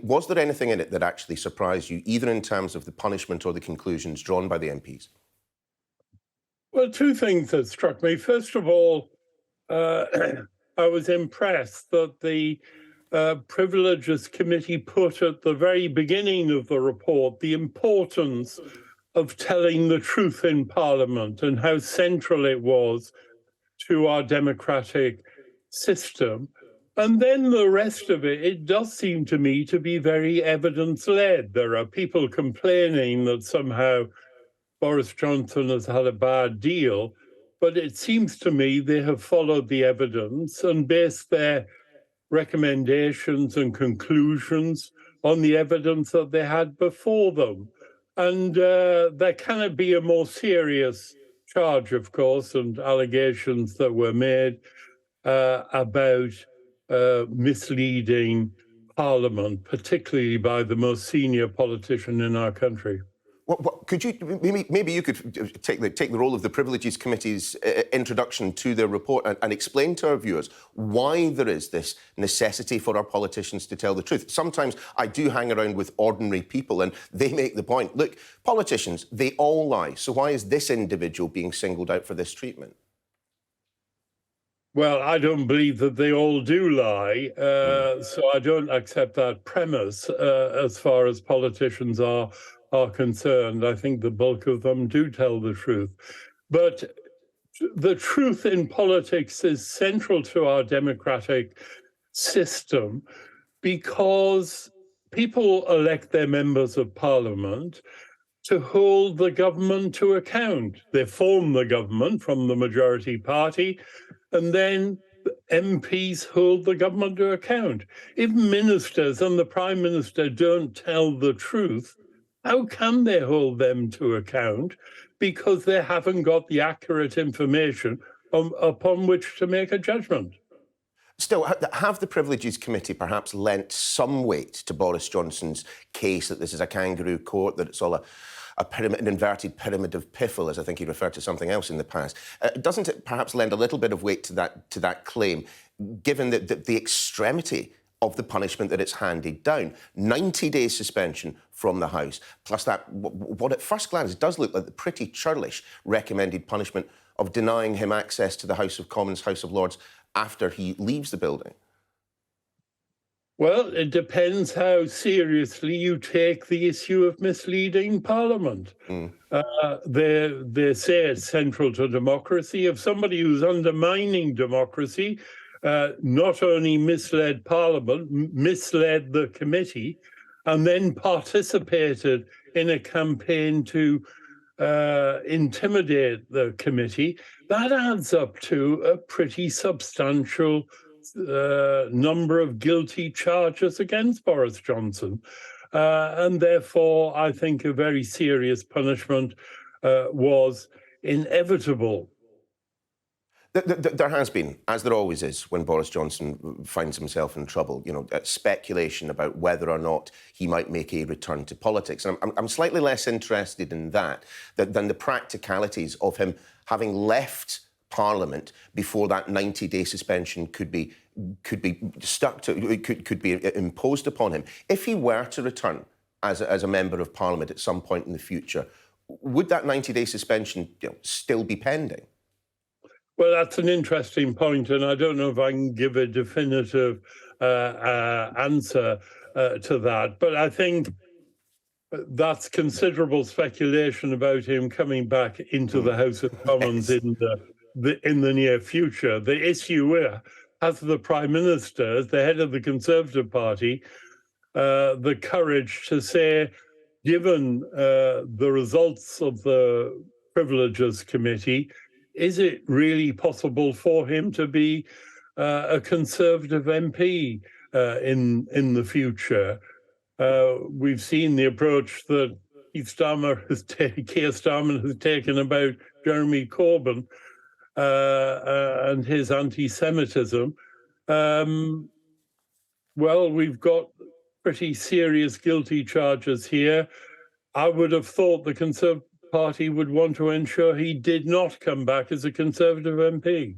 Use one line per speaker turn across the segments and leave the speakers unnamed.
Was there anything in it that actually surprised you, either in terms of the punishment or the conclusions drawn by the MPs?
Well, two things that struck me. First of all, I was impressed that the Privileges Committee put at the very beginning of the report the importance of telling the truth in Parliament and how central it was to our democratic system. And then the rest of it, it does seem to me to be very evidence-led. There are people complaining that somehow Boris Johnson has had a bad deal, but it seems to me they have followed the evidence and based their recommendations and conclusions on the evidence that they had before them. And there cannot be a more serious charge, of course, and allegations that were made about misleading Parliament, particularly by the most senior politician in our country.
Could you maybe you could take the role of the Privileges Committee's introduction to their report and explain to our viewers why there is this necessity for our politicians to tell the truth? Sometimes I do hang around with ordinary people and they make the point, look, politicians, they all lie. So why is this individual being singled out for this treatment?
Well, I don't believe that they all do lie, so I don't accept that premise as far as politicians are concerned. I think the bulk of them do tell the truth. But the truth in politics is central to our democratic system because people elect their members of parliament to hold the government to account. They form the government from the majority party, and then MPs hold the government to account. If ministers and the Prime Minister don't tell the truth, how can they hold them to account? Because they haven't got the accurate information upon which to make a judgment.
Still, have the Privileges Committee perhaps lent some weight to Boris Johnson's case that this is a kangaroo court, that it's all a pyramid, an inverted pyramid of piffle, as I think he referred to something else in the past? Doesn't it perhaps lend a little bit of weight to that claim, given that the extremity of the punishment that it's handed down? 90 days suspension from the House, plus that, what at first glance does look like the pretty churlish recommended punishment of denying him access to the House of Commons, House of Lords, after he leaves the building.
Well, it depends how seriously you take the issue of misleading Parliament. They say it's central to democracy. If somebody who's undermining democracy not only misled Parliament, misled the committee, and then participated in a campaign to intimidate the committee, that adds up to a pretty substantial number of guilty charges against Boris Johnson. And therefore, I think a very serious punishment was inevitable.
There has been, as there always is, when Boris Johnson finds himself in trouble, speculation about whether or not he might make a return to politics. And I'm slightly less interested in that than the practicalities of him having left Parliament before that 90-day suspension could be stuck to, could be imposed upon him. If he were to return as a member of Parliament at some point in the future, would that 90-day suspension still be pending?
Well, that's an interesting point, and I don't know if I can give a definitive answer to that. But I think that's considerable speculation about him coming back into the House of Commons in the near future. The issue has the Prime Minister, as the head of the Conservative Party, the courage to say, given the results of the Privileges Committee, is it really possible for him to be a Conservative MP in the future? We've seen the approach that Keir Starmer has taken about Jeremy Corbyn and his anti-Semitism. Well, we've got pretty serious guilty charges here. I would have thought the Conservative Party would want to ensure he did not come back as a Conservative MP.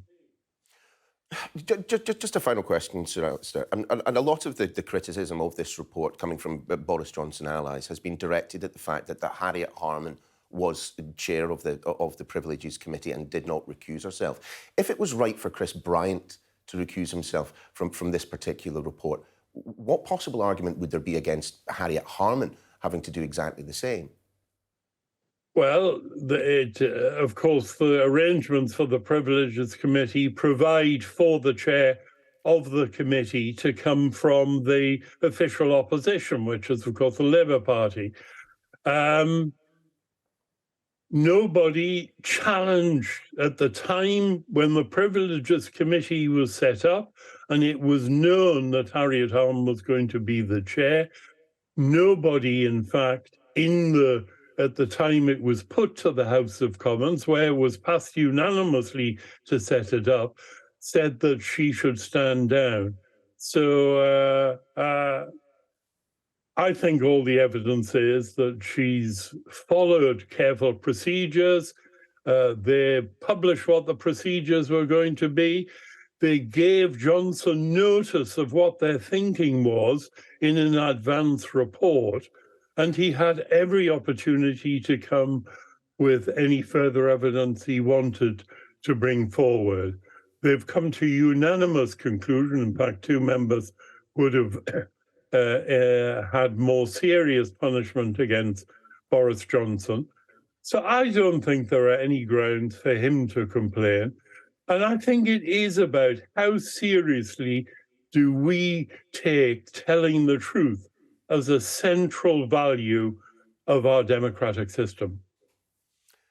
Just a final question, Sir Alistair. And a lot of the criticism of this report coming from Boris Johnson allies has been directed at the fact that Harriet Harman was chair of the Privileges Committee and did not recuse herself. If it was right for Chris Bryant to recuse himself from this particular report, what possible argument would there be against Harriet Harman having to do exactly the same?
Well, of course, the arrangements for the Privileges Committee provide for the chair of the committee to come from the official opposition, which is, of course, the Labour Party. Nobody challenged at the time when the Privileges Committee was set up, and it was known that Harriet Harman was going to be the chair. Nobody, in fact, at the time it was put to the House of Commons, where it was passed unanimously to set it up, said that she should stand down. So I think all the evidence is that she's followed careful procedures. They published what the procedures were going to be. They gave Johnson notice of what their thinking was in an advance report, and he had every opportunity to come with any further evidence he wanted to bring forward. They've come to a unanimous conclusion. In fact, two members would have had more serious punishment against Boris Johnson. So I don't think there are any grounds for him to complain. And I think it is about how seriously do we take telling the truth as a central value of our democratic system.